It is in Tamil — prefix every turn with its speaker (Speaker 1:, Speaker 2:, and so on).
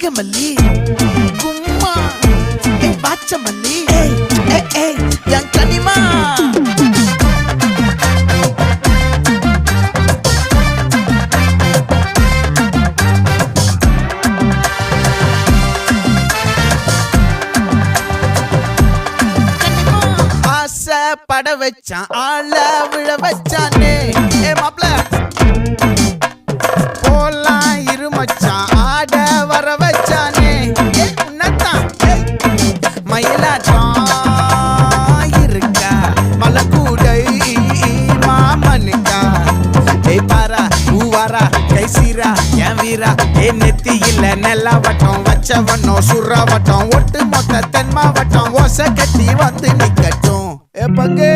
Speaker 1: நாகமல்லி கும்மா பாச்சமல்லி என் கனிமா பட வச்சான் ஆள விழ வச்சானே மாப்ள போலாம் இருமச்சான் ஆட வர வச்சானே உன்னத்தான் மயிலாட்டம் இருக்கா மலக்கூடை மாமனுக்கா பாரா பூவாரா கைசீரா என் வீரா நெத்தி இல்ல நெல்லா வட்டம் வச்சவண்ணம் சுறா வட்டம் ஒட்டு மொத்த தென் மாவட்டம் ஓசை கட்டி வந்து நிக்கட்டும் பங்கே